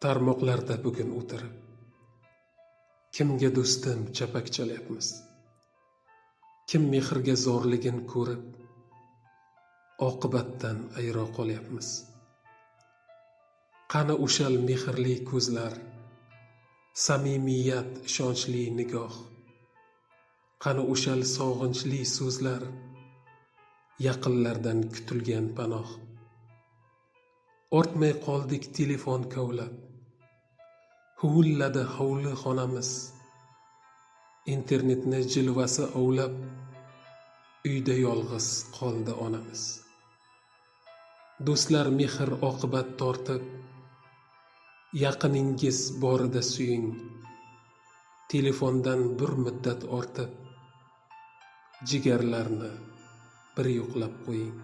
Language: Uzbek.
Tarmoqlarda bugun o'tirib, kimga do'stim chapak chalyapmiz? Kim mehrga zorligin ko'rib, oqibatdan ayro qolyapmiz? Qani o'shal mehrli ko'zlar, samimiyat, ishonchli nigoh? Qani o'shal sog'inchli so'zlar, yaqinlardan kutilgan panoh? Ortmay qoldik telefon kovlab, huvilladi hovli xonamiz. Internetni jilvasi ovlab, uyda yolg'iz qoldi onamiz. Do'stlar mehr oqibat tortib, yaqiningiz borida suying. Telefondan bir muddat ortib, jigarlarni bir yo'qlab qo'ying.